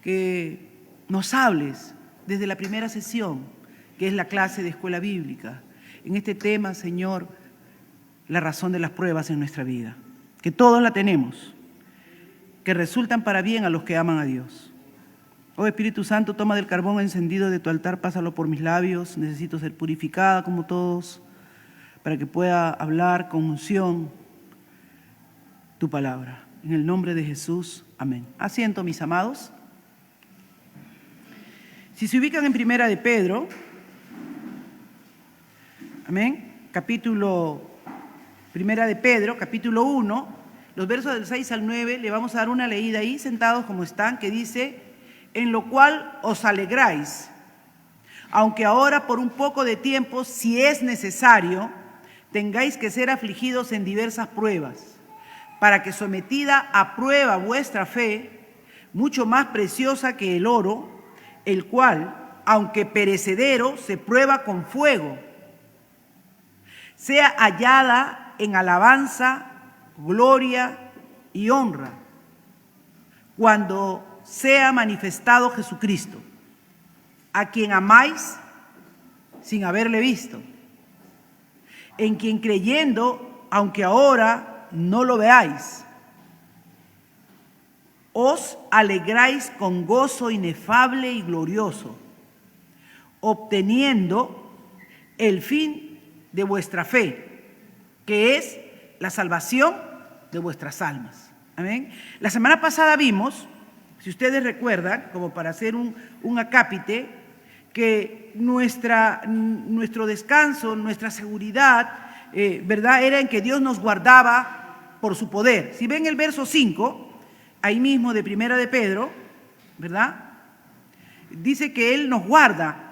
que nos hables desde la primera sesión, que es la clase de escuela bíblica, en este tema, Señor, la razón de las pruebas en nuestra vida, que todos la tenemos, que resultan para bien a los que aman a Dios. Oh Espíritu Santo, toma del carbón encendido de tu altar, pásalo por mis labios, necesito ser purificada como todos, para que pueda hablar con unción tu palabra. En el nombre de Jesús, amén. Asiento, mis amados. Si se ubican en Primera de Pedro, amén, Primera de Pedro, capítulo 1, los versos del 6 al 9, le vamos a dar una leída ahí, sentados como están, que dice: en lo cual os alegráis, aunque ahora por un poco de tiempo, si es necesario, tengáis que ser afligidos en diversas pruebas, para que sometida a prueba vuestra fe, mucho más preciosa que el oro, el cual, aunque perecedero, se prueba con fuego, sea hallada en alabanza, gloria y honra, cuando sea manifestado Jesucristo, a quien amáis sin haberle visto, en quien creyendo, aunque ahora no lo veáis, os alegráis con gozo inefable y glorioso, obteniendo el fin de vuestra fe, que es la salvación de vuestras almas. Amén. La semana pasada vimos, si ustedes recuerdan, como para hacer un acápite, que nuestro descanso, nuestra seguridad, ¿verdad?, era en que Dios nos guardaba por su poder. Si ven el verso 5, ahí mismo de Primera de Pedro, ¿verdad?, dice que Él nos guarda.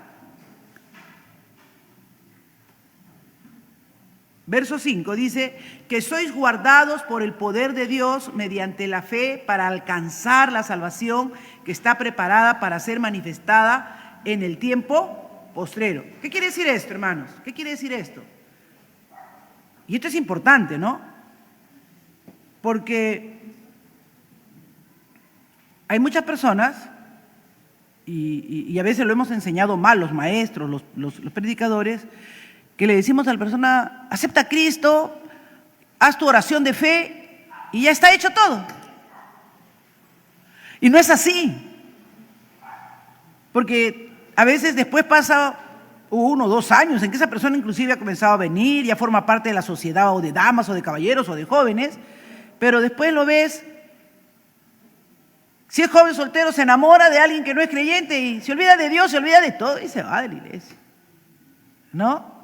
Verso 5 dice que sois guardados por el poder de Dios mediante la fe para alcanzar la salvación que está preparada para ser manifestada en el tiempo postrero. ¿Qué quiere decir esto, hermanos? ¿Qué quiere decir esto? Y esto es importante, ¿no? Porque hay muchas personas, y a veces lo hemos enseñado mal los maestros, los predicadores, que le decimos a la persona: acepta a Cristo, haz tu oración de fe y ya está hecho todo. Y no es así. Porque a veces después pasa 1 o 2 años en que esa persona inclusive ha comenzado a venir, ya forma parte de la sociedad o de damas o de caballeros o de jóvenes, pero después lo ves, si es joven soltero, se enamora de alguien que no es creyente y se olvida de Dios, se olvida de todo y se va de la iglesia, ¿no?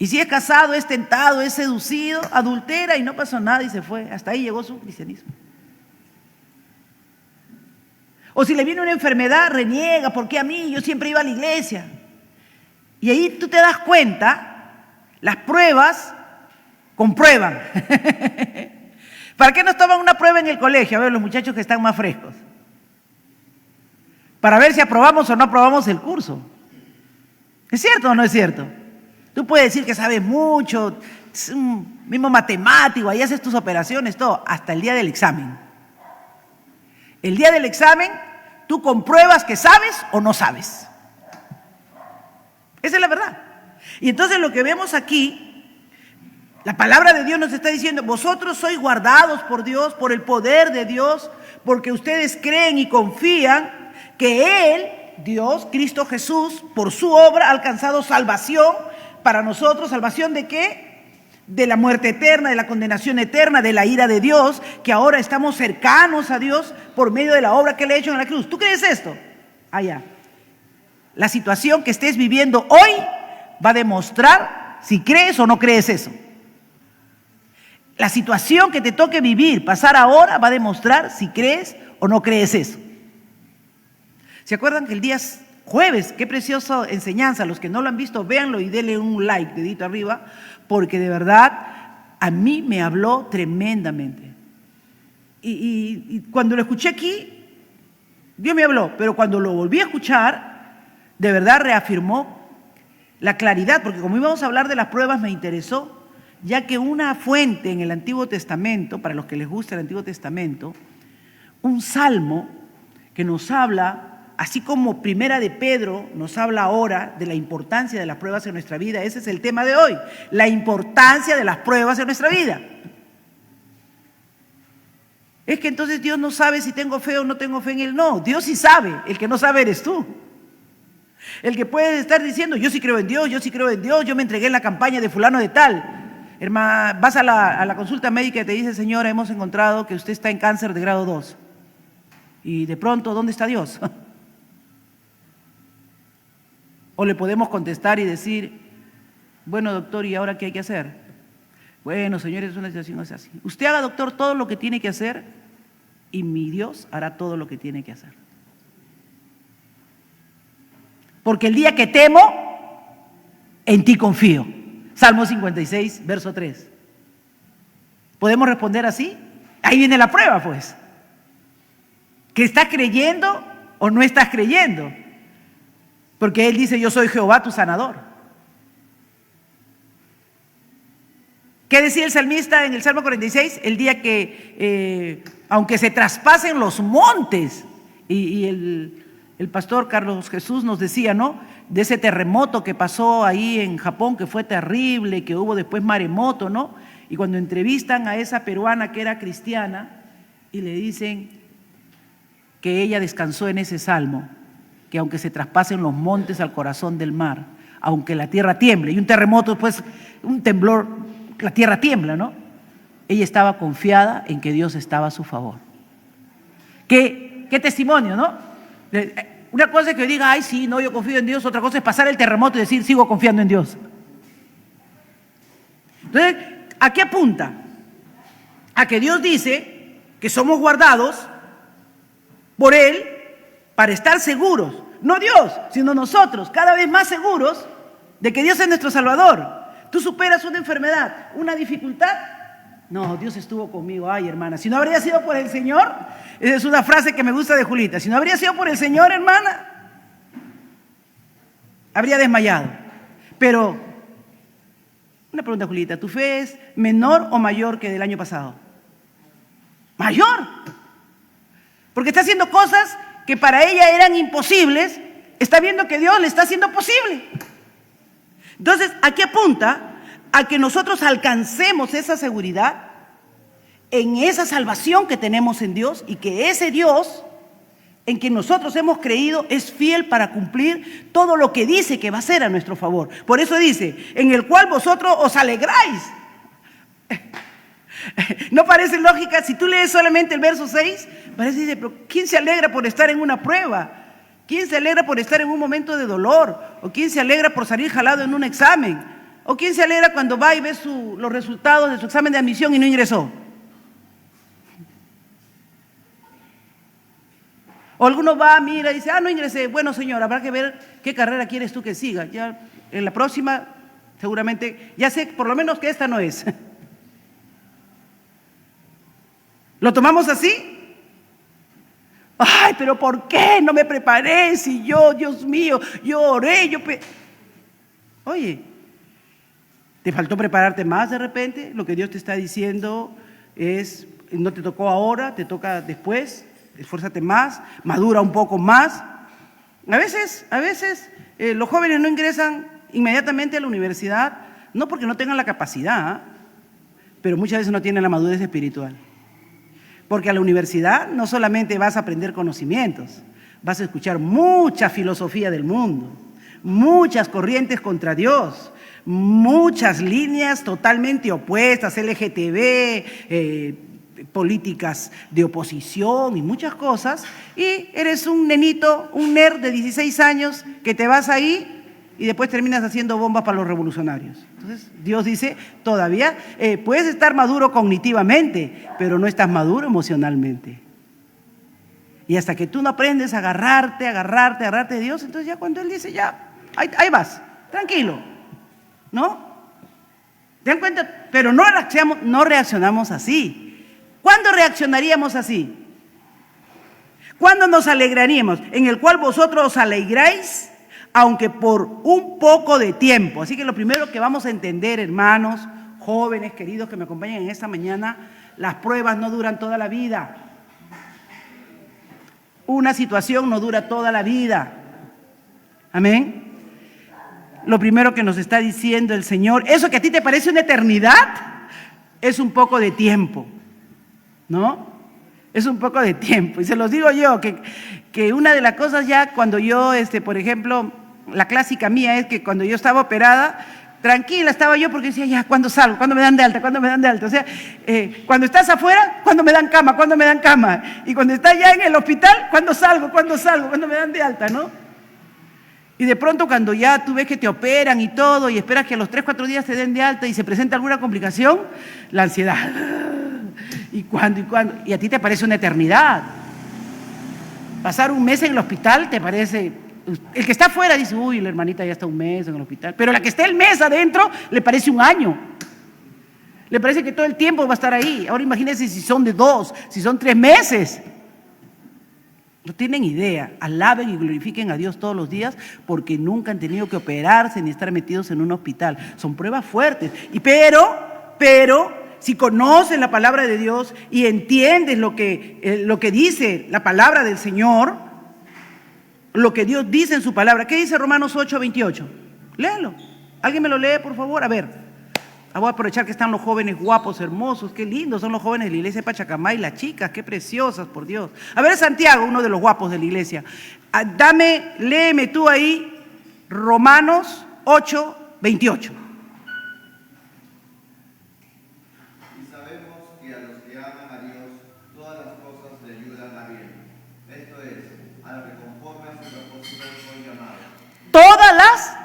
Y si es casado, es tentado, es seducido, adultera y no pasó nada y se fue. Hasta ahí llegó su cristianismo. O si le viene una enfermedad, reniega: ¿por qué a mí? Yo siempre iba a la iglesia. Y ahí tú te das cuenta, las pruebas comprueban. ¿Para qué nos toman una prueba en el colegio? A ver, los muchachos que están más frescos. Para ver si aprobamos o no aprobamos el curso. ¿Es cierto o no es cierto? Tú puedes decir que sabes mucho, mismo matemático, ahí haces tus operaciones, todo, hasta el día del examen. El día del examen, tú compruebas que sabes o no sabes. Esa es la verdad. Y entonces lo que vemos aquí, la palabra de Dios nos está diciendo: vosotros sois guardados por Dios, por el poder de Dios, porque ustedes creen y confían que Él, Dios, Cristo Jesús, por su obra ha alcanzado salvación para nosotros. ¿Salvación de qué? De la muerte eterna, de la condenación eterna, de la ira de Dios, que ahora estamos cercanos a Dios por medio de la obra que Él ha hecho en la cruz. ¿Tú crees esto? Allá. La situación que estés viviendo hoy va a demostrar si crees o no crees eso. La situación que te toque vivir, pasar ahora, va a demostrar si crees o no crees eso. ¿Se acuerdan que el día jueves, qué preciosa enseñanza? Los que no lo han visto, véanlo y denle un like, dedito arriba, porque de verdad a mí me habló tremendamente. Y cuando lo escuché aquí, Dios me habló, pero cuando lo volví a escuchar, de verdad reafirmó la claridad, porque como íbamos a hablar de las pruebas, me interesó, ya que una fuente en el Antiguo Testamento, para los que les gusta el Antiguo Testamento, un salmo que nos habla, así como Primera de Pedro nos habla ahora de la importancia de las pruebas en nuestra vida. Ese es el tema de hoy, la importancia de las pruebas en nuestra vida. Es que entonces Dios no sabe si tengo fe o no tengo fe en Él. No, Dios sí sabe, el que no sabe eres tú. El que puede estar diciendo, yo sí creo en Dios, yo sí creo en Dios, yo me entregué en la campaña de fulano de tal. Hermana, vas a la consulta médica y te dice, señora, hemos encontrado que usted está en cáncer de grado 2. Y de pronto, ¿dónde está Dios? O le podemos contestar y decir, bueno, doctor, ¿y ahora qué hay que hacer? Bueno, señores, es una situación así. Usted haga, doctor, todo lo que tiene que hacer y mi Dios hará todo lo que tiene que hacer. Porque el día que temo, en ti confío. Salmo 56, verso 3. ¿Podemos responder así? Ahí viene la prueba, pues. ¿Que estás creyendo o no estás creyendo? Porque Él dice, yo soy Jehová tu sanador. ¿Qué decía el salmista en el Salmo 46? El día que, aunque se traspasen los montes, y el pastor Carlos Jesús nos decía, ¿no? De ese terremoto que pasó ahí en Japón, que fue terrible, que hubo después maremoto, ¿no? Y cuando entrevistan a esa peruana que era cristiana y le dicen que ella descansó en ese salmo, que aunque se traspasen los montes al corazón del mar, aunque la tierra tiemble, y un terremoto después, un temblor, la tierra tiembla, ¿no? Ella estaba confiada en que Dios estaba a su favor. ¿Qué testimonio, no? Una cosa es que diga, ay, sí, no, yo confío en Dios. Otra cosa es pasar el terremoto y decir, sigo confiando en Dios. Entonces, ¿a qué apunta? A que Dios dice que somos guardados por Él para estar seguros. No Dios, sino nosotros, cada vez más seguros de que Dios es nuestro Salvador. Tú superas una enfermedad, una dificultad. No, Dios estuvo conmigo. Ay, hermana, si no habría sido por el Señor, esa es una frase que me gusta de Julita, si no habría sido por el Señor, hermana, habría desmayado. Pero, una pregunta, Julita, ¿tu fe es menor o mayor que del año pasado? Mayor. Porque está haciendo cosas que para ella eran imposibles, está viendo que Dios le está haciendo posible. Entonces, ¿a qué apunta? A que nosotros alcancemos esa seguridad en esa salvación que tenemos en Dios y que ese Dios en que nosotros hemos creído es fiel para cumplir todo lo que dice que va a hacer a nuestro favor. Por eso dice, en el cual vosotros os alegráis. ¿No parece lógica? Si tú lees solamente el verso 6, parece, dice, pero ¿quién se alegra por estar en una prueba? ¿Quién se alegra por estar en un momento de dolor? ¿O quién se alegra por salir jalado en un examen? ¿O quién se alegra cuando va y ve los resultados de su examen de admisión y no ingresó? O alguno va, mira y dice, no ingresé. Bueno, señor, habrá que ver qué carrera quieres tú que siga. Ya en la próxima, seguramente, ya sé por lo menos que esta no es. ¿Lo tomamos así? Ay, pero ¿por qué no me preparé? Si yo, Dios mío, yo oré, Oye, ¿te faltó prepararte más de repente? Lo que Dios te está diciendo es, no te tocó ahora, te toca después, esfuérzate más, madura un poco más. A veces los jóvenes no ingresan inmediatamente a la universidad, no porque no tengan la capacidad, pero muchas veces no tienen la madurez espiritual. Porque a la universidad no solamente vas a aprender conocimientos, vas a escuchar mucha filosofía del mundo, muchas corrientes contra Dios, muchas líneas totalmente opuestas, LGTB, políticas de oposición y muchas cosas, y eres un nenito, un nerd de 16 años que te vas ahí y después terminas haciendo bombas para los revolucionarios. Entonces, Dios dice, todavía puedes estar maduro cognitivamente, pero no estás maduro emocionalmente. Y hasta que tú no aprendes a agarrarte de Dios, entonces ya cuando Él dice, ya, ahí vas, tranquilo, ¿no? ¿Te dan cuenta? Pero no reaccionamos así. ¿Cuándo reaccionaríamos así? ¿Cuándo nos alegraríamos? En el cual vosotros os alegráis, aunque por un poco de tiempo. Así que lo primero que vamos a entender, hermanos, jóvenes, queridos que me acompañan en esta mañana, las pruebas no duran toda la vida. una situación no dura toda la vida. Amén. Lo primero que nos está diciendo el Señor, eso que a ti te parece una eternidad, es un poco de tiempo, ¿no? Es un poco de tiempo. Y se los digo yo, que una de las cosas ya cuando yo, por ejemplo, la clásica mía es que cuando yo estaba operada, tranquila estaba yo porque decía, ya, ¿cuándo salgo? ¿Cuándo me dan de alta? ¿Cuándo me dan de alta? O sea, cuando estás afuera, ¿cuándo me dan cama? ¿Cuándo me dan cama? Y cuando estás ya en el hospital, ¿cuándo salgo? ¿Cuándo salgo? ¿Cuándo me dan de alta? ¿No? Y de pronto cuando ya tú ves que te operan y todo y esperas que a los 3, 4 días te den de alta y se presenta alguna complicación, la ansiedad. ¿Y cuándo? ¿Y cuándo? Y a ti te parece una eternidad. Pasar un mes en el hospital te parece... El que está afuera dice, uy, la hermanita ya está un mes en el hospital. Pero la que está el mes adentro le parece un año. Le parece que todo el tiempo va a estar ahí. Ahora imagínense si son de 2, si son 3 meses. No tienen idea. Alaben y glorifiquen a Dios todos los días porque nunca han tenido que operarse ni estar metidos en un hospital. Son pruebas fuertes. Pero, si conoces la palabra de Dios y entiendes lo que dice la palabra del Señor, lo que Dios dice en su palabra. ¿Qué dice Romanos 8:28? Léalo. ¿Alguien me lo lee, por favor? A ver. Voy a aprovechar que están los jóvenes guapos, hermosos. Qué lindos son los jóvenes de la iglesia de Pachacamay, las chicas, qué preciosas, por Dios. A ver, Santiago, uno de los guapos de la iglesia. Léeme tú ahí Romanos 8:28. Y sabemos que a los que aman a Dios, todas las cosas le ayudan a bien. Esto es, a lo que conforme a su propósito soy llamado. Todas las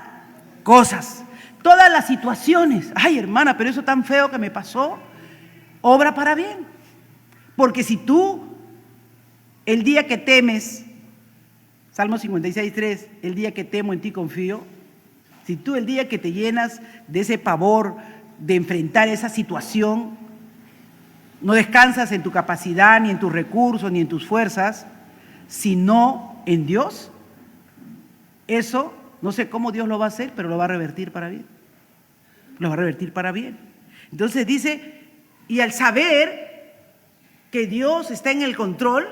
cosas, todas las situaciones. Ay, hermana, pero eso tan feo que me pasó, obra para bien. Porque si tú, el día que temes, Salmo 56:3, el día que temo en ti confío, si tú el día que te llenas de ese pavor de enfrentar esa situación, no descansas en tu capacidad, ni en tus recursos, ni en tus fuerzas, sino en Dios, eso, no sé cómo Dios lo va a hacer, pero lo va a revertir para bien. Lo va a revertir para bien. Entonces dice, y al saber que Dios está en el control,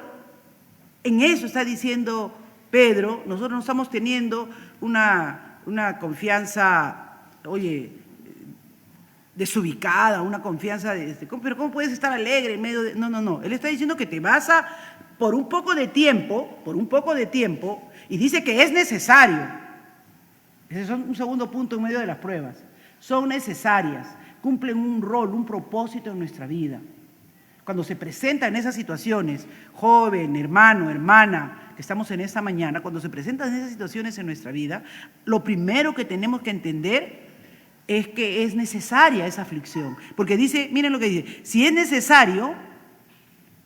en eso está diciendo Pedro, nosotros no estamos teniendo una confianza, oye, desubicada, una confianza pero ¿cómo puedes estar alegre en medio de...? No. Él está diciendo que te vas por un poco de tiempo, y dice que es necesario. Ese es un segundo punto en medio de las pruebas. Son necesarias, cumplen un rol, un propósito en nuestra vida. Cuando se presentan esas situaciones, joven, hermano, hermana, que estamos en esta mañana, cuando se presentan esas situaciones en nuestra vida, lo primero que tenemos que entender es que es necesaria esa aflicción. Porque dice, miren lo que dice, si es necesario,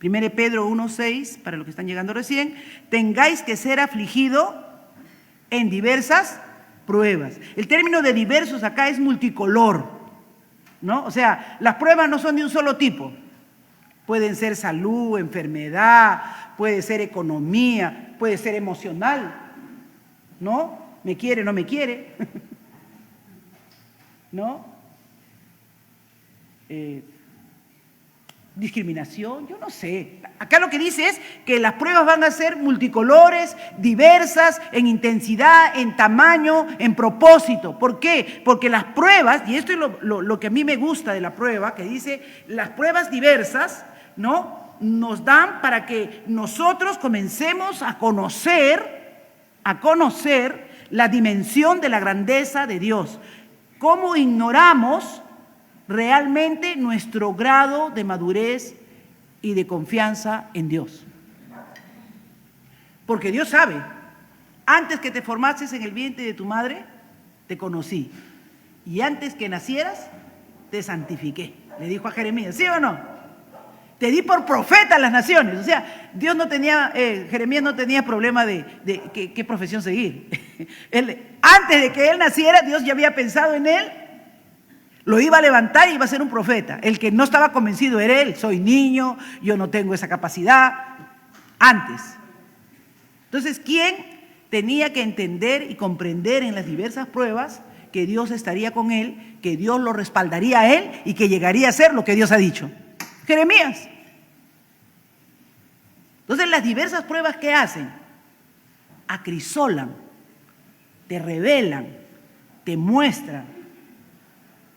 1 Pedro 1:6, para los que están llegando recién, tengáis que ser afligido en diversas pruebas. El término de diversos acá es multicolor, ¿no? O sea, las pruebas no son de un solo tipo. Pueden ser salud, enfermedad, puede ser economía, puede ser emocional, ¿no? Me quiere, no me quiere, ¿no? Discriminación, yo no sé. Acá lo que dice es que las pruebas van a ser multicolores, diversas, en intensidad, en tamaño, en propósito. ¿Por qué? Porque las pruebas, y esto es lo que a mí me gusta de la prueba, que dice, las pruebas diversas, ¿no?, nos dan para que nosotros comencemos a conocer la dimensión de la grandeza de Dios. ¿Cómo ignoramos realmente nuestro grado de madurez y de confianza en Dios? Porque Dios sabe, antes que te formases en el vientre de tu madre, te conocí. Y antes que nacieras, te santifiqué. Le dijo a Jeremías, ¿sí o no? Te di por profeta a las naciones. O sea, Jeremías no tenía problema de qué profesión seguir. Antes de que él naciera, Dios ya había pensado en él. Lo iba a levantar y iba a ser un profeta. El que no estaba convencido era él. Soy niño, yo no tengo esa capacidad. Antes. Entonces, ¿quién tenía que entender y comprender en las diversas pruebas que Dios estaría con él, que Dios lo respaldaría a él y que llegaría a ser lo que Dios ha dicho? Jeremías. Entonces las diversas pruebas que hacen, acrisolan, te revelan, te muestran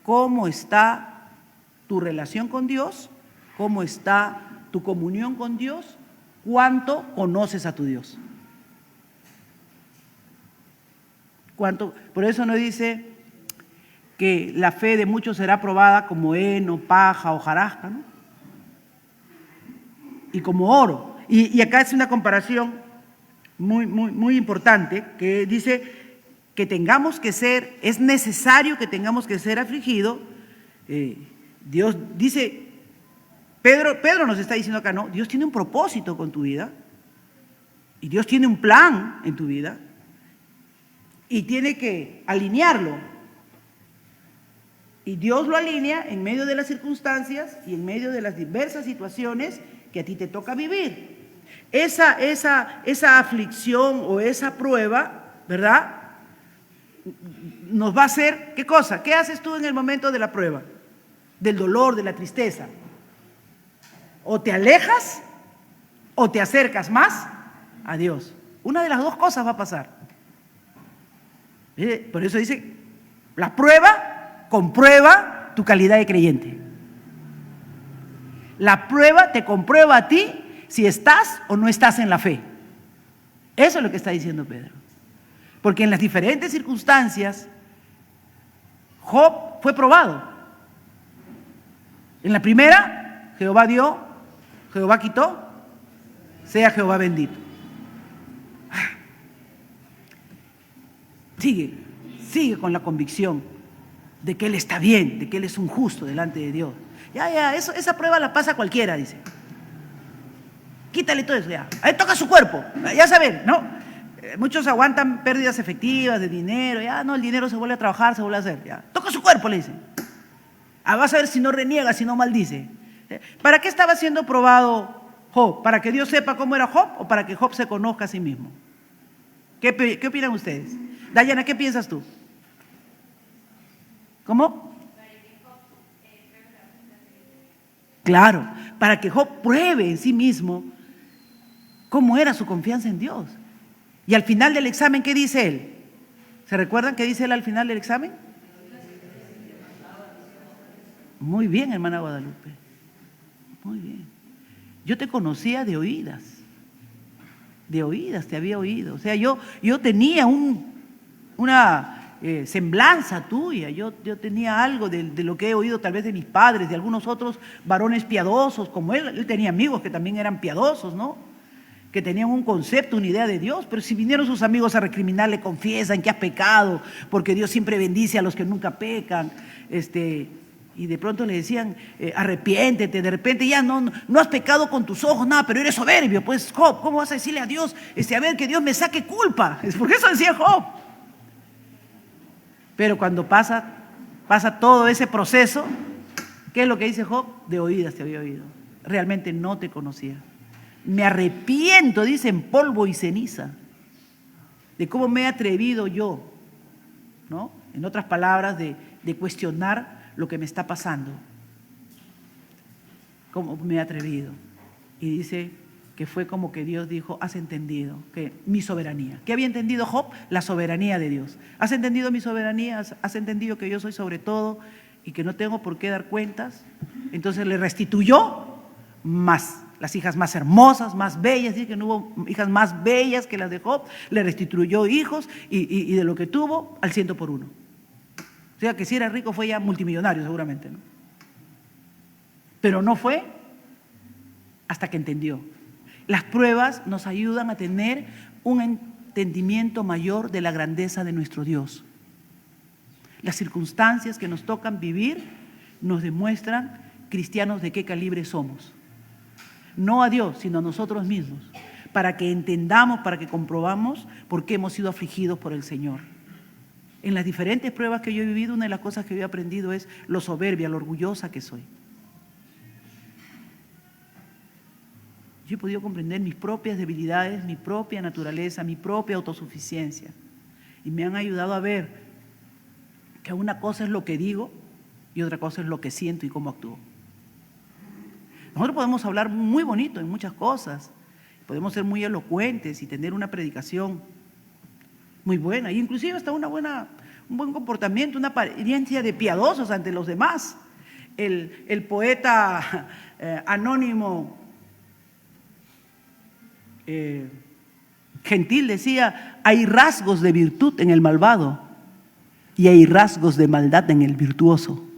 cómo está tu relación con Dios, cómo está tu comunión con Dios, cuánto conoces a tu Dios. Por eso no dice que la fe de muchos será probada como heno, paja, hojarasca, ¿no? Y como oro. Y acá es una comparación muy importante, que dice que tengamos que ser, es necesario que tengamos que ser afligidos. Dios dice, Pedro nos está diciendo acá, no, Dios tiene un propósito con tu vida, y Dios tiene un plan en tu vida, y tiene que alinearlo. Y Dios lo alinea en medio de las circunstancias y en medio de las diversas situaciones que a ti te toca vivir. Esa aflicción o esa prueba, ¿verdad?, nos va a hacer, ¿qué cosa? ¿Qué haces tú en el momento de la prueba? Del dolor, de la tristeza. O te alejas o te acercas más a Dios. Una de las dos cosas va a pasar. Por eso dice, la prueba comprueba tu calidad de creyente. La prueba te comprueba a ti si estás o no estás en la fe. Eso es lo que está diciendo Pedro. Porque en las diferentes circunstancias, Job fue probado. En la primera, Jehová dio, Jehová quitó, sea Jehová bendito. Sigue con la convicción de que Él está bien, de que Él es un justo delante de Dios. Esa prueba la pasa cualquiera, dice. Quítale todo eso, ya. Ahí toca su cuerpo, ya saben, ¿no? Muchos aguantan pérdidas efectivas de dinero, ya no, el dinero se vuelve a trabajar, se vuelve a hacer, ya. Toca su cuerpo, le dice. Vas a ver si no reniega, si no maldice. ¿Para qué estaba siendo probado Job? ¿Para que Dios sepa cómo era Job o para que Job se conozca a sí mismo? ¿Qué opinan ustedes? Dayana, ¿qué piensas tú? ¿Cómo? Claro, para que Job pruebe en sí mismo cómo era su confianza en Dios. Y al final del examen, ¿qué dice él? ¿Se recuerdan qué dice él al final del examen? Muy bien, hermana Guadalupe. Muy bien. Yo te conocía de oídas. De oídas te había oído. O sea, yo tenía una semblanza tuya. Yo tenía algo de lo que he oído tal vez de mis padres, de algunos otros varones piadosos como él. Él tenía amigos que también eran piadosos, ¿no? Que tenían un concepto, una idea de Dios, pero si vinieron sus amigos a recriminarle, confiesan que has pecado, porque Dios siempre bendice a los que nunca pecan, y de pronto le decían, arrepiéntete, de repente ya no has pecado con tus ojos, nada, pero eres soberbio. Pues Job, ¿cómo vas a decirle a Dios, a ver que Dios me saque culpa? Es porque eso decía Job. Pero cuando pasa todo ese proceso, ¿qué es lo que dice Job? De oídas te había oído, realmente no te conocía. Me arrepiento, dice, en polvo y ceniza, de cómo me he atrevido yo, ¿no? En otras palabras, de cuestionar lo que me está pasando. ¿Cómo me he atrevido? Y dice que fue como que Dios dijo, has entendido que mi soberanía. ¿Qué había entendido Job? La soberanía de Dios. ¿Has entendido mi soberanía? ¿Has entendido que yo soy sobre todo y que no tengo por qué dar cuentas? Entonces le restituyó más. Las hijas más hermosas, más bellas, dice que no hubo hijas más bellas que las de Job, le restituyó hijos y de lo que tuvo al 100 por 1. O sea que si era rico fue ya multimillonario seguramente, ¿no? Pero no fue hasta que entendió. Las pruebas nos ayudan a tener un entendimiento mayor de la grandeza de nuestro Dios. Las circunstancias que nos tocan vivir nos demuestran cristianos de qué calibre somos. No a Dios, sino a nosotros mismos, para que entendamos, para que comprobamos por qué hemos sido afligidos por el Señor. En las diferentes pruebas que yo he vivido, una de las cosas que yo he aprendido es lo soberbia, lo orgullosa que soy. Yo he podido comprender mis propias debilidades, mi propia naturaleza, mi propia autosuficiencia. Y me han ayudado a ver que una cosa es lo que digo y otra cosa es lo que siento y cómo actúo. Nosotros podemos hablar muy bonito en muchas cosas, podemos ser muy elocuentes y tener una predicación muy buena, y inclusive hasta un buen comportamiento, una apariencia de piadosos ante los demás. El poeta anónimo Gentil decía: hay rasgos de virtud en el malvado y hay rasgos de maldad en el virtuoso.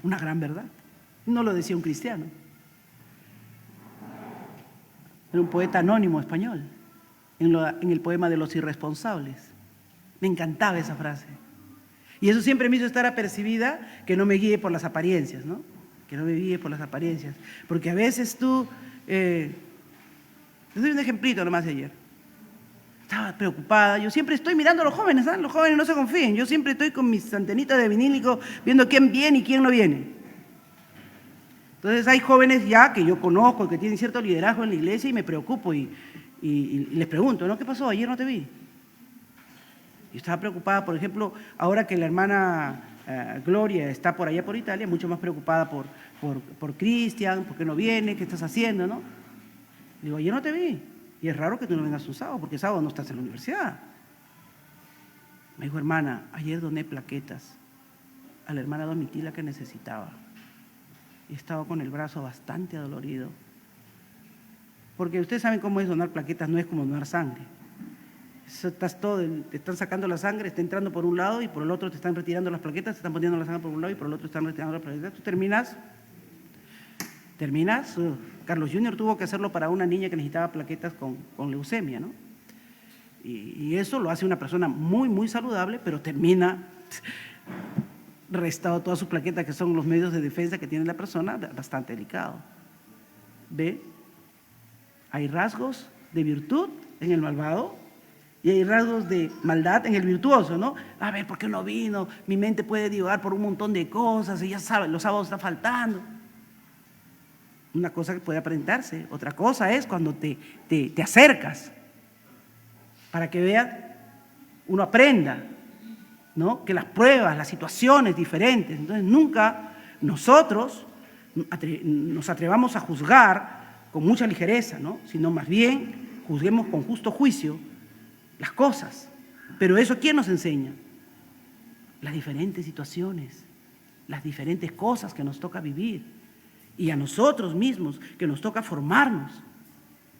Una gran verdad. No lo decía un cristiano. Era un poeta anónimo español, en el poema de Los Irresponsables. Me encantaba esa frase. Y eso siempre me hizo estar apercibida, que no me guíe por las apariencias, ¿no? Que no me guíe por las apariencias. Porque a veces tú... les doy un ejemplito nomás de ayer. Estaba preocupada. Yo siempre estoy mirando a los jóvenes, ¿eh? Los jóvenes no se confíen. Yo siempre estoy con mis antenitas de vinílico viendo quién viene y quién no viene. Entonces hay jóvenes ya que yo conozco, que tienen cierto liderazgo en la iglesia, y me preocupo y les pregunto, ¿no? ¿Qué pasó? Ayer no te vi. Yo estaba preocupada, por ejemplo, ahora que la hermana Gloria está por allá por Italia, mucho más preocupada por Cristian, ¿por qué no viene? ¿Qué estás haciendo? ¿No? Digo, ayer no te vi. Y es raro que tú no vengas un sábado, porque sábado no estás en la universidad. Me dijo, hermana, ayer doné plaquetas a la hermana Domitila que necesitaba. Y estaba con el brazo bastante adolorido. Porque ustedes saben cómo es donar plaquetas, no es como donar sangre. Te están sacando la sangre, está entrando por un lado y por el otro te están retirando las plaquetas, te están poniendo la sangre por un lado y por el otro te están retirando las plaquetas. Tú terminas. Carlos Jr. tuvo que hacerlo para una niña que necesitaba plaquetas con leucemia, ¿no? Y eso lo hace una persona muy, muy saludable, pero termina restado todas sus plaquetas, que son los medios de defensa que tiene la persona, bastante delicado. ¿Ve? Hay rasgos de virtud en el malvado y hay rasgos de maldad en el virtuoso, ¿no? A ver, ¿por qué no vino? Mi mente puede divagar por un montón de cosas y ya saben, los sábados está faltando. Una cosa que puede aparentarse, otra cosa es cuando te acercas para que vean, uno aprenda, ¿no? Que las pruebas, las situaciones diferentes. Entonces nunca nosotros nos atrevamos a juzgar con mucha ligereza, ¿no? Sino más bien juzguemos con justo juicio las cosas. Pero eso, ¿quién nos enseña? Las diferentes situaciones, las diferentes cosas que nos toca vivir. Y a nosotros mismos, que nos toca formarnos,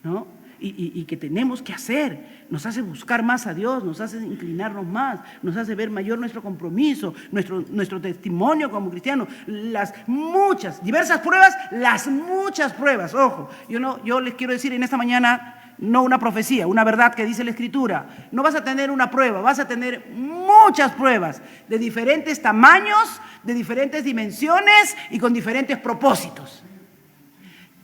¿no? Y que tenemos que hacer, nos hace buscar más a Dios, nos hace inclinarnos más, nos hace ver mayor nuestro compromiso, nuestro testimonio como cristianos, las muchas, diversas pruebas, las muchas pruebas. Ojo, yo les quiero decir en esta mañana, no una profecía, una verdad que dice la Escritura. No vas a tener una prueba, vas a tener muchas pruebas de diferentes tamaños, de diferentes dimensiones y con diferentes propósitos.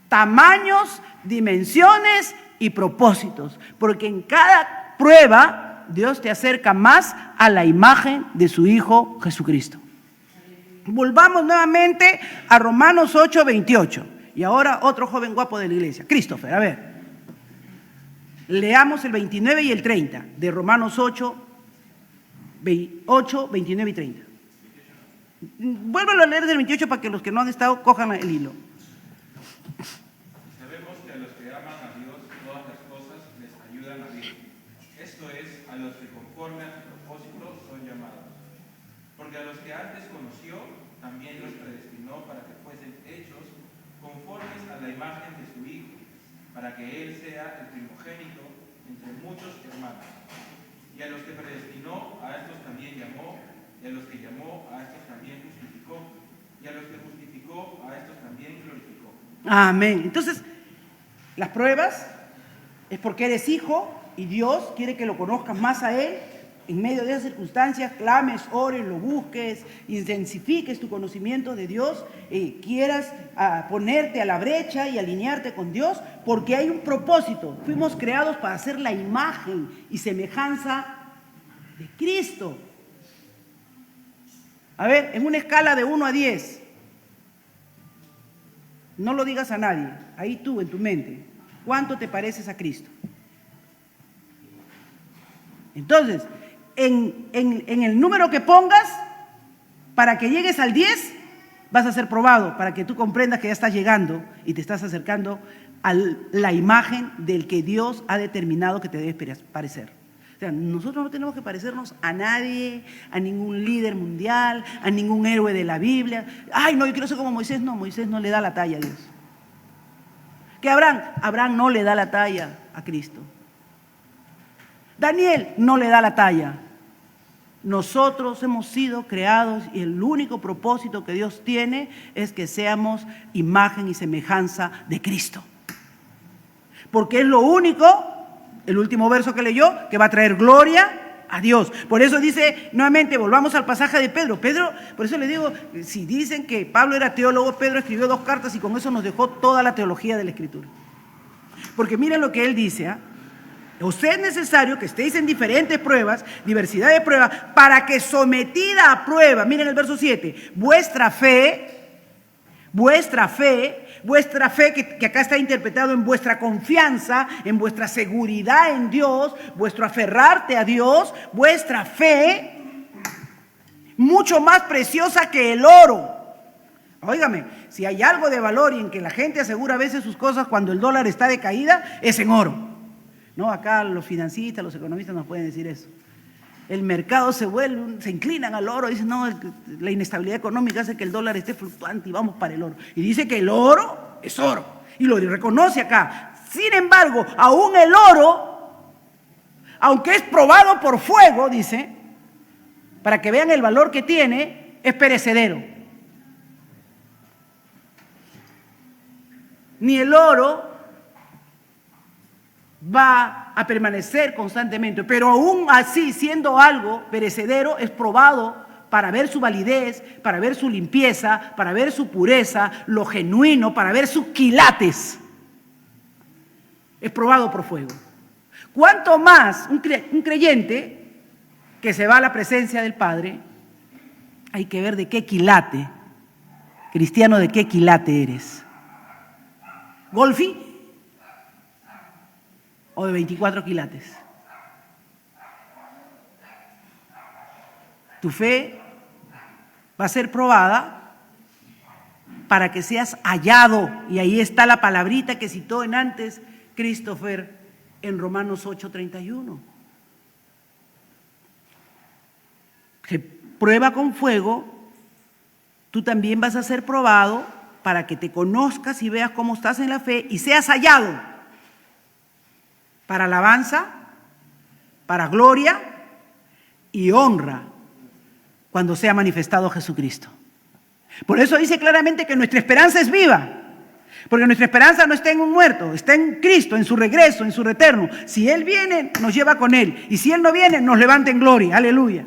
Tamaños, dimensiones y propósitos, porque en cada prueba Dios te acerca más a la imagen de su Hijo Jesucristo. Volvamos nuevamente a Romanos 8:28. Y ahora otro joven guapo de la iglesia, Christopher, a ver. Leamos el 29 y el 30 de Romanos 8, 29 y 30. Vuélvalo a leer del 28 para que los que no han estado cojan el hilo. Sabemos que a los que aman a Dios todas las cosas les ayudan a bien. Esto es, a los que conforme a su propósito son llamados. Porque a los que antes conoció, también los predestinó para que fuesen hechos conformes a la imagen de su Hijo, para que Él sea el primogénito entre muchos hermanos. Y a los que predestinó, a estos también llamó, y a los que llamó, a estos también justificó, y a los que justificó, a estos también glorificó. Amén. Entonces, las pruebas es porque eres hijo y Dios quiere que lo conozcas más a Él. En medio de esas circunstancias, clames, ores, lo busques, intensifiques tu conocimiento de Dios, quieras ponerte a la brecha y alinearte con Dios, porque hay un propósito. Fuimos creados para hacer la imagen y semejanza de Cristo. A ver, en una escala de 1 a 10, no lo digas a nadie, ahí tú en tu mente, ¿cuánto te pareces a Cristo? Entonces, en el número que pongas, para que llegues al 10, vas a ser probado para que tú comprendas que ya estás llegando y te estás acercando a la imagen del que Dios ha determinado que te debes parecer. O sea, nosotros no tenemos que parecernos a nadie, a ningún líder mundial, a ningún héroe de la Biblia. Ay, no, yo quiero ser como Moisés. No, Moisés no le da la talla a Dios. ¿Qué Abraham? Abraham no le da la talla a Cristo. Daniel no le da la talla. Nosotros hemos sido creados y el único propósito que Dios tiene es que seamos imagen y semejanza de Cristo. Porque es lo único, el último verso que leyó, que va a traer gloria a Dios. Por eso dice, nuevamente, volvamos al pasaje de Pedro. Pedro, por eso le digo, si dicen que Pablo era teólogo, Pedro escribió 2 cartas y con eso nos dejó toda la teología de la Escritura. Porque miren lo que él dice, Os es necesario que estéis en diferentes pruebas, diversidad de pruebas, para que sometida a prueba, miren el verso 7, vuestra fe que acá está interpretado en vuestra confianza, en vuestra seguridad en Dios, vuestro aferrarte a Dios, vuestra fe, mucho más preciosa que el oro. Óigame, si hay algo de valor y en que la gente asegura a veces sus cosas cuando el dólar está de caída, es en oro. No, acá los financistas, los economistas nos pueden decir eso. El mercado se inclinan al oro, dicen, no, la inestabilidad económica hace que el dólar esté fluctuante y vamos para el oro. Y dice que el oro es oro, y lo reconoce acá. Sin embargo, aún el oro, aunque es probado por fuego, dice, para que vean el valor que tiene, es perecedero. Ni el oro va a permanecer constantemente, pero aún así, siendo algo perecedero, es probado para ver su validez, para ver su limpieza, para ver su pureza, lo genuino, para ver sus quilates. Es probado por fuego. Cuanto más un creyente que se va a la presencia del Padre, hay que ver de qué quilate, cristiano, de qué quilate eres. ¿Golfi? ¿O de 24 quilates? Tu fe va a ser probada para que seas hallado. Y ahí está la palabrita que citó en antes Christopher en Romanos 8:31. Que prueba con fuego, tú también vas a ser probado para que te conozcas y veas cómo estás en la fe y seas hallado. Para alabanza, para gloria y honra cuando sea manifestado Jesucristo. Por eso dice claramente que nuestra esperanza es viva, porque nuestra esperanza no está en un muerto, está en Cristo, en su regreso, en su retorno. Si Él viene, nos lleva con Él, y si Él no viene, nos levanta en gloria, aleluya.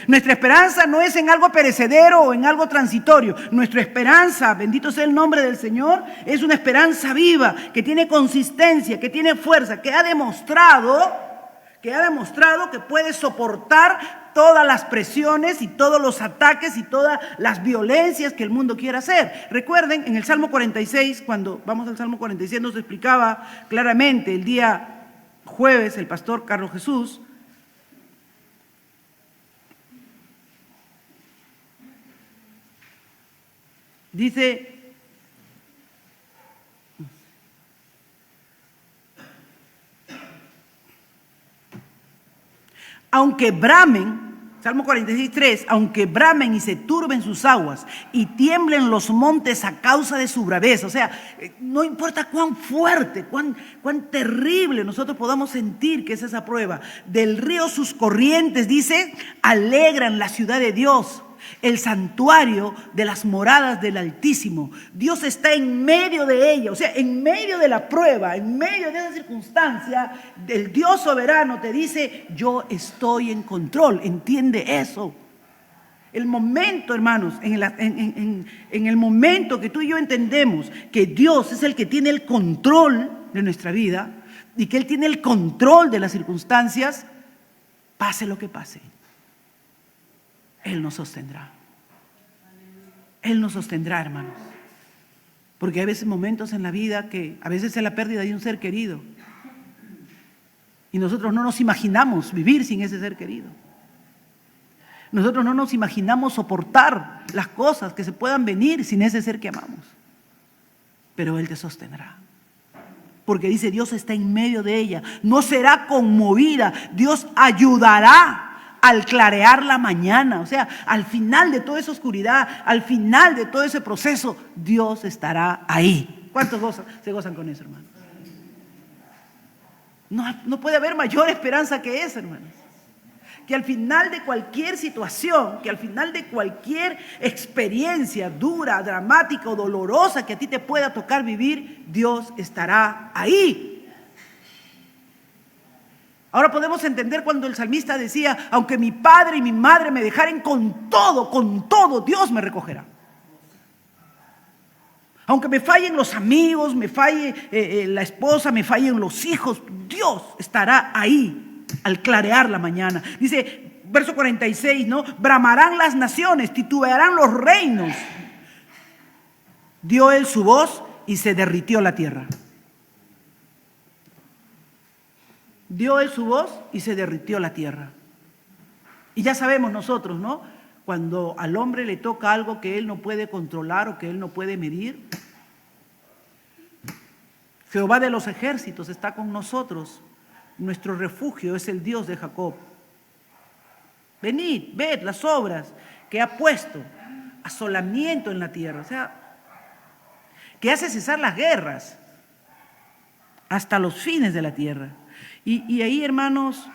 Nuestra esperanza no es en algo perecedero o en algo transitorio. Nuestra esperanza, bendito sea el nombre del Señor, es una esperanza viva, que tiene consistencia, que tiene fuerza, que ha demostrado que puede soportar todas las presiones y todos los ataques y todas las violencias que el mundo quiera hacer. Recuerden, en el Salmo 46, cuando vamos al Salmo 46, nos explicaba claramente el día jueves el pastor Carlos Jesús. Dice, aunque bramen, Salmo 46:3, aunque bramen y se turben sus aguas y tiemblen los montes a causa de su braveza, o sea, no importa cuán fuerte, cuán terrible nosotros podamos sentir que es esa prueba, del río sus corrientes, dice, alegran la ciudad de Dios, el santuario de las moradas del Altísimo. Dios está en medio de ella, o sea, en medio de la prueba, en medio de esa circunstancia, el Dios soberano te dice, yo estoy en control, entiende eso. El momento, hermanos, en el momento que tú y yo entendemos que Dios es el que tiene el control de nuestra vida y que Él tiene el control de las circunstancias, pase lo que pase, Él nos sostendrá. Él nos sostendrá, hermanos. Porque hay veces momentos en la vida que a veces es la pérdida de un ser querido. Y nosotros no nos imaginamos vivir sin ese ser querido. Nosotros no nos imaginamos soportar las cosas que se puedan venir sin ese ser que amamos. Pero Él te sostendrá. Porque dice, Dios está en medio de ella. No será conmovida. Dios ayudará al clarear la mañana. O sea, al final de toda esa oscuridad, al final de todo ese proceso, Dios estará ahí. ¿Cuántos se gozan con eso, hermanos? No puede haber mayor esperanza que esa, hermanos. Que al final de cualquier situación, que al final de cualquier experiencia dura, dramática o dolorosa que a ti te pueda tocar vivir, Dios estará ahí. Ahora podemos entender cuando el salmista decía, aunque mi padre y mi madre me dejaren con todo, Dios me recogerá. Aunque me fallen los amigos, me falle la esposa, me fallen los hijos, Dios estará ahí al clarear la mañana. Dice, verso 46, ¿no? Bramarán las naciones, titubearán los reinos. Dio Él su voz y se derritió la tierra. Dio Él su voz y se derritió la tierra. Y ya sabemos nosotros, ¿no? Cuando al hombre le toca algo que él no puede controlar o que él no puede medir, Jehová de los ejércitos está con nosotros. Nuestro refugio es el Dios de Jacob. Venid, ved las obras que ha puesto, asolamiento en la tierra, o sea, que hace cesar las guerras hasta los fines de la tierra. Y ahí, hermanos,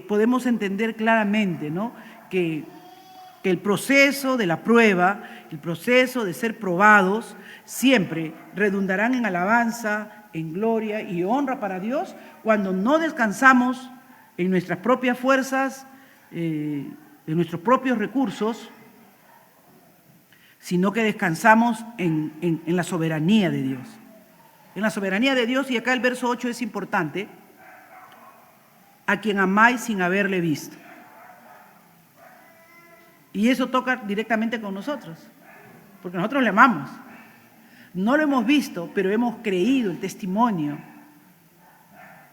podemos entender claramente, ¿no? que el proceso de la prueba, el proceso de ser probados, siempre redundarán en alabanza, en gloria y honra para Dios cuando no descansamos en nuestras propias fuerzas, en nuestros propios recursos, sino que descansamos en la soberanía de Dios. En la soberanía de Dios, y acá el verso 8 es importante, a quien amáis sin haberle visto. Y eso toca directamente con nosotros, porque nosotros le amamos. No lo hemos visto, pero hemos creído el testimonio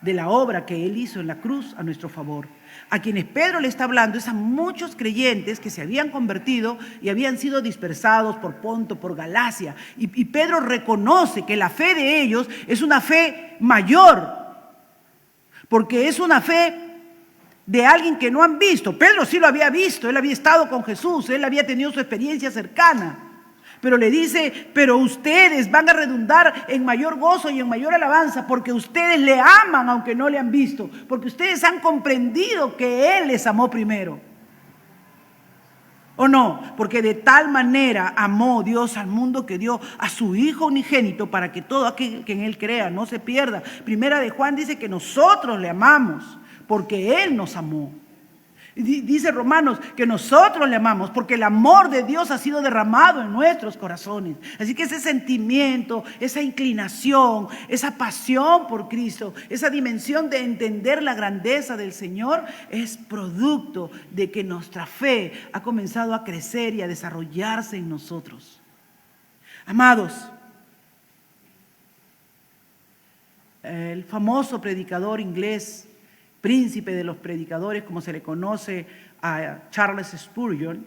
de la obra que Él hizo en la cruz a nuestro favor. A quienes Pedro le está hablando es a muchos creyentes que se habían convertido y habían sido dispersados por Ponto, por Galacia. Y Pedro reconoce que la fe de ellos es una fe mayor, porque es una fe de alguien que no han visto. Pedro sí lo había visto, él había estado con Jesús, él había tenido su experiencia cercana. Pero le dice, pero ustedes van a redundar en mayor gozo y en mayor alabanza porque ustedes le aman aunque no le han visto, porque ustedes han comprendido que Él les amó primero. ¿O no? Porque de tal manera amó Dios al mundo que dio a su Hijo unigénito para que todo aquel que en Él crea no se pierda. Primera de Juan dice que nosotros le amamos porque Él nos amó. Dice Romanos que nosotros le amamos porque el amor de Dios ha sido derramado en nuestros corazones. Así que ese sentimiento, esa inclinación, esa pasión por Cristo, esa dimensión de entender la grandeza del Señor es producto de que nuestra fe ha comenzado a crecer y a desarrollarse en nosotros. Amados, el famoso predicador inglés, príncipe de los predicadores, como se le conoce a Charles Spurgeon,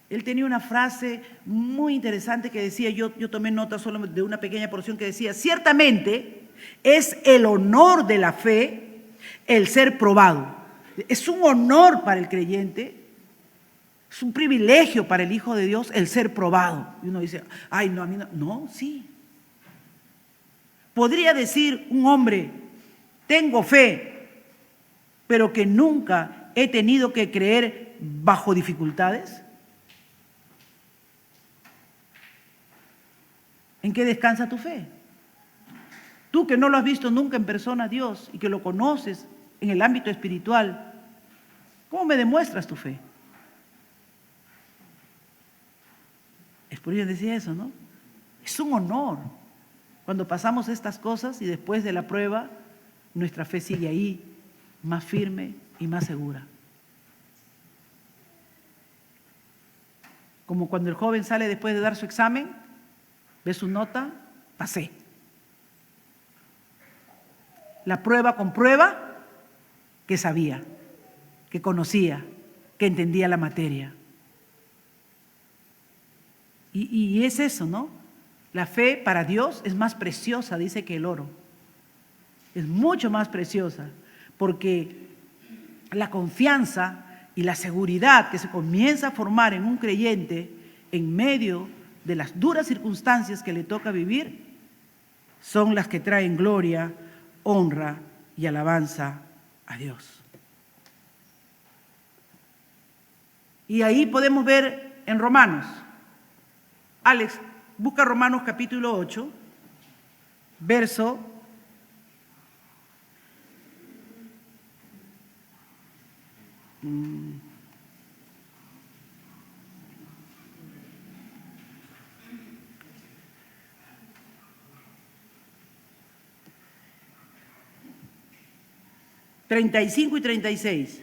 él tenía una frase muy interesante que decía, yo tomé nota solo de una pequeña porción que decía, ciertamente es el honor de la fe el ser probado. Es un honor para el creyente, es un privilegio para el Hijo de Dios el ser probado. Y uno dice, ay, no, a mí no. No, sí. Podría decir un hombre, tengo fe, pero que nunca he tenido que creer bajo dificultades. ¿En qué descansa tu fe? Tú que no lo has visto nunca en persona a Dios y que lo conoces en el ámbito espiritual, ¿cómo me demuestras tu fe? Spurgeon decía eso, ¿no? Es un honor cuando pasamos estas cosas y después de la prueba nuestra fe sigue ahí, más firme y más segura. Como cuando el joven sale después de dar su examen, ve su nota, pasé. La prueba comprueba que sabía, que conocía, que entendía la materia. Y es eso, ¿no? La fe para Dios es más preciosa, dice, que el oro. Es mucho más preciosa, porque la confianza y la seguridad que se comienza a formar en un creyente en medio de las duras circunstancias que le toca vivir son las que traen gloria, honra y alabanza a Dios. Y ahí podemos ver en Romanos. Alex, busca Romanos capítulo 8, verso 35 y 36.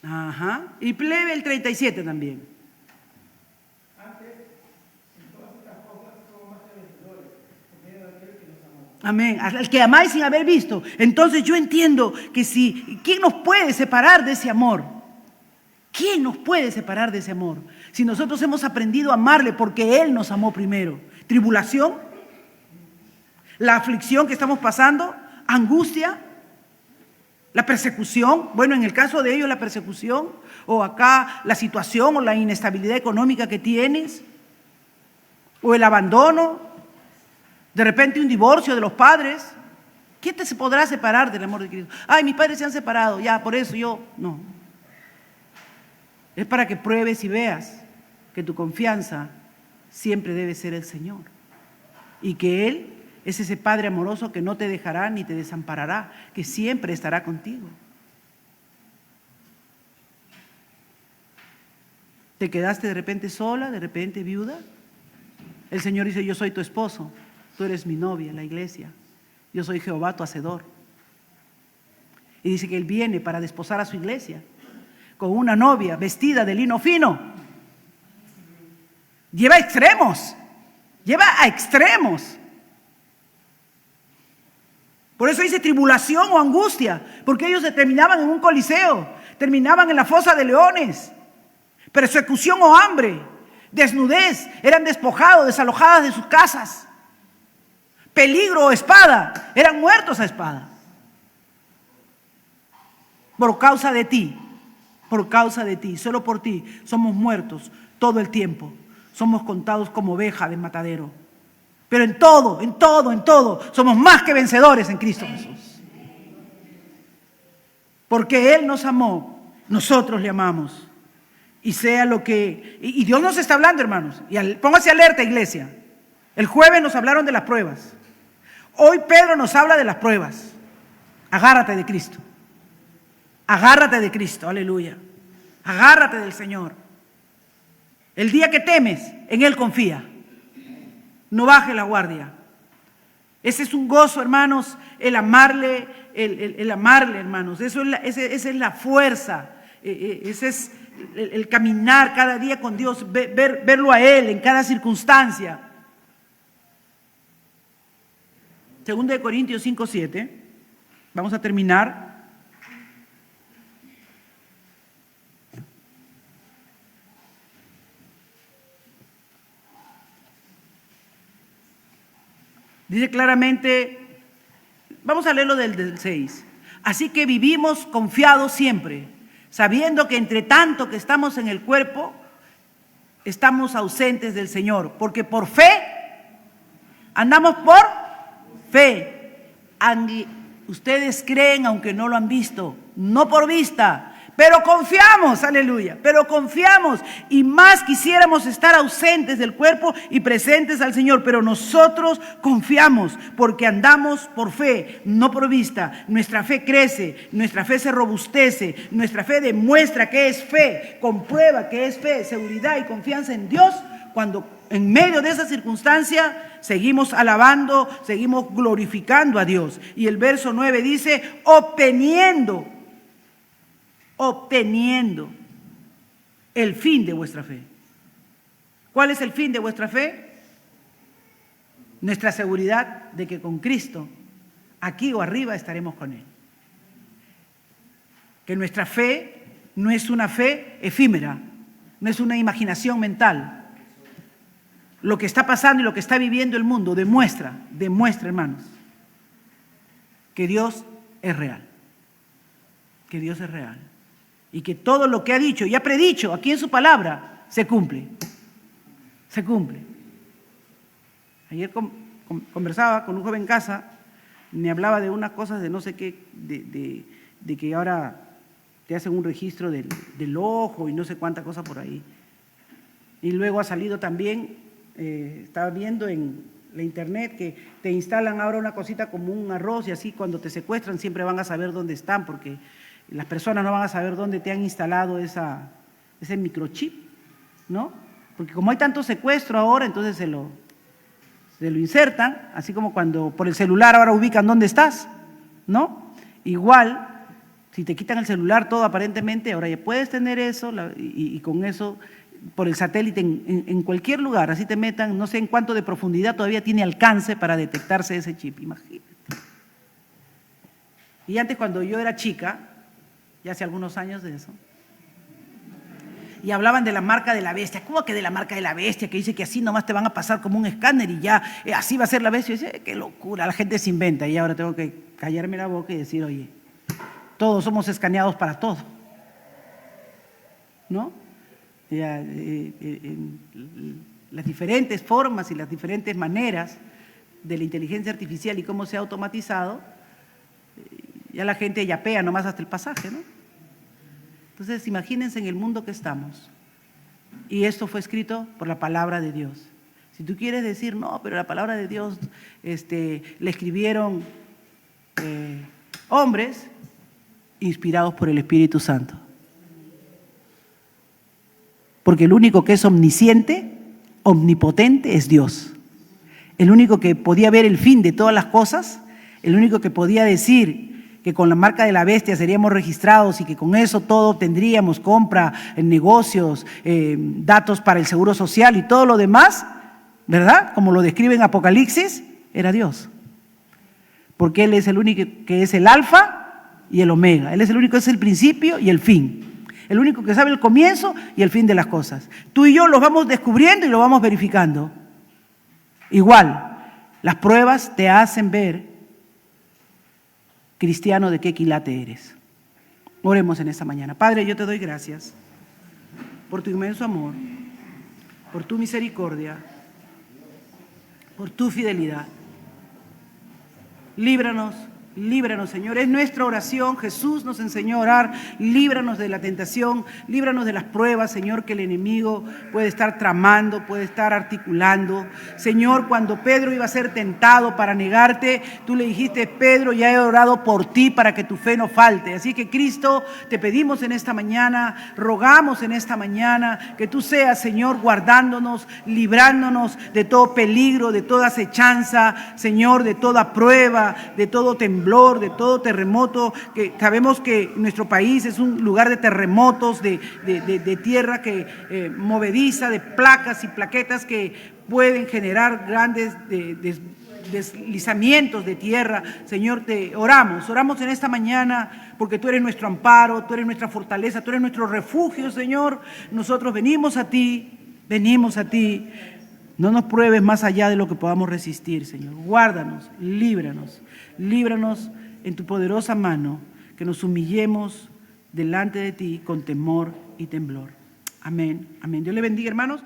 Ajá. Y plebe el 37 también. Amén. Al que amáis sin haber visto. Entonces yo entiendo que ¿quién nos puede separar de ese amor? ¿Quién nos puede separar de ese amor? Si nosotros hemos aprendido a amarle porque Él nos amó primero. ¿Tribulación? ¿La aflicción que estamos pasando? ¿Angustia? ¿La persecución? Bueno, en el caso de ellos la persecución, o acá la situación o la inestabilidad económica que tienes, o el abandono, de repente un divorcio de los padres. ¿Quién te podrá separar del amor de Cristo? Ay, mis padres se han separado, ya, por eso yo, no. Es para que pruebes y veas que tu confianza siempre debe ser el Señor, y que Él es ese Padre amoroso que no te dejará ni te desamparará, que siempre estará contigo. ¿Te quedaste de repente sola, de repente viuda? El Señor dice, yo soy tu esposo, tú eres mi novia en la iglesia, yo soy Jehová tu hacedor. Y dice que Él viene para desposar a su iglesia con una novia vestida de lino fino. Lleva a extremos. Por eso dice tribulación o angustia, porque ellos terminaban en un coliseo, terminaban en la fosa de leones. Persecución o hambre, desnudez, eran despojados, desalojadas de sus casas. Peligro o espada, eran muertos a espada. Por causa de ti, solo por ti, somos muertos todo el tiempo. Somos contados como oveja de matadero. Pero en todo, somos más que vencedores en Cristo Jesús. Porque Él nos amó, nosotros le amamos. Y sea lo que... Y Dios nos está hablando, hermanos. Y póngase alerta, iglesia. El jueves nos hablaron de las pruebas. Hoy Pedro nos habla de las pruebas. Agárrate de Cristo. Agárrate de Cristo, aleluya. Agárrate del Señor. El día que temes, en Él confía. No baje la guardia. Ese es un gozo, hermanos, el amarle, hermanos. Esa es la fuerza. Ese es el caminar cada día con Dios, verlo a Él en cada circunstancia. 2 Corintios 5:7. Vamos a terminar. Dice claramente, vamos a leerlo del 6. Así que vivimos confiados siempre, sabiendo que entre tanto que estamos en el cuerpo, estamos ausentes del Señor, porque por fe, andamos por fe. Ustedes creen aunque no lo han visto, no por vista, pero confiamos, aleluya, pero confiamos, y más quisiéramos estar ausentes del cuerpo y presentes al Señor, pero nosotros confiamos porque andamos por fe, no por vista. Nuestra fe crece, nuestra fe se robustece, nuestra fe demuestra que es fe, comprueba que es fe, seguridad y confianza en Dios cuando en medio de esa circunstancia seguimos alabando, seguimos glorificando a Dios. Y el verso 9 dice, obteniendo el fin de vuestra fe. ¿Cuál es el fin de vuestra fe? Nuestra seguridad de que con Cristo, aquí o arriba, estaremos con Él. Que nuestra fe no es una fe efímera, no es una imaginación mental. Lo que está pasando y lo que está viviendo el mundo demuestra, hermanos, que Dios es real. Que Dios es real. Y que todo lo que ha dicho y ha predicho aquí en su palabra se cumple. Se cumple. Ayer conversaba con un joven en casa, me hablaba de unas cosas de no sé qué, de que ahora te hacen un registro del ojo y no sé cuánta cosa por ahí. Y luego ha salido también, estaba viendo en la internet que te instalan ahora una cosita como un arroz y así cuando te secuestran siempre van a saber dónde están porque las personas no van a saber dónde te han instalado ese microchip, ¿no? Porque como hay tanto secuestro ahora, entonces se lo insertan, así como cuando por el celular ahora ubican dónde estás, ¿no? Igual, si te quitan el celular todo aparentemente, ahora ya puedes tener eso y con eso, por el satélite en cualquier lugar, así te metan, no sé en cuánto de profundidad todavía tiene alcance para detectarse ese chip, imagínate. Y antes cuando yo era chica, ya hace algunos años de eso, y hablaban de la marca de la bestia. ¿Cómo que de la marca de la bestia? Que dice que así nomás te van a pasar como un escáner y ya así va a ser la bestia. Y dice, qué locura, la gente se inventa. Y ahora tengo que callarme la boca y decir, oye, todos somos escaneados para todo, ¿no? Ya, las diferentes formas y las diferentes maneras de la inteligencia artificial y cómo se ha automatizado, ya la gente yapea nomás hasta el pasaje, ¿no? Entonces, imagínense en el mundo que estamos. Y esto fue escrito por la palabra de Dios. Si tú quieres decir, no, pero la palabra de Dios le escribieron hombres inspirados por el Espíritu Santo. Porque el único que es omnisciente, omnipotente, es Dios. El único que podía ver el fin de todas las cosas, el único que podía decir que con la marca de la bestia seríamos registrados y que con eso todo tendríamos compra, negocios, datos para el seguro social y todo lo demás, ¿verdad? Como lo describe en Apocalipsis, era Dios. Porque Él es el único que es el alfa y el omega. Él es el único que es el principio y el fin. El único que sabe el comienzo y el fin de las cosas. Tú y yo lo vamos descubriendo y lo vamos verificando. Igual, las pruebas te hacen ver, cristiano, de qué quilate eres. Oremos en esta mañana. Padre, yo te doy gracias por tu inmenso amor, por tu misericordia, por tu fidelidad. Líbranos, líbranos, Señor. Es nuestra oración. Jesús nos enseñó a orar. Líbranos de la tentación, líbranos de las pruebas, Señor, que el enemigo puede estar tramando, puede estar articulando. Señor, cuando Pedro iba a ser tentado para negarte, tú le dijiste, Pedro, ya he orado por ti para que tu fe no falte. Así que, Cristo, te pedimos en esta mañana, rogamos en esta mañana, que tú seas, Señor, guardándonos, librándonos de todo peligro, de toda acechanza, Señor, de toda prueba, de todo temblor, de todo terremoto, que sabemos que nuestro país es un lugar de terremotos, de tierra que movediza, de placas y plaquetas que pueden generar grandes deslizamientos de tierra. Señor, te oramos en esta mañana porque tú eres nuestro amparo, tú eres nuestra fortaleza, tú eres nuestro refugio, Señor. Nosotros venimos a ti. No nos pruebes más allá de lo que podamos resistir, Señor. Guárdanos, líbranos en tu poderosa mano, que nos humillemos delante de ti con temor y temblor. Amén, amén. Dios le bendiga, hermanos.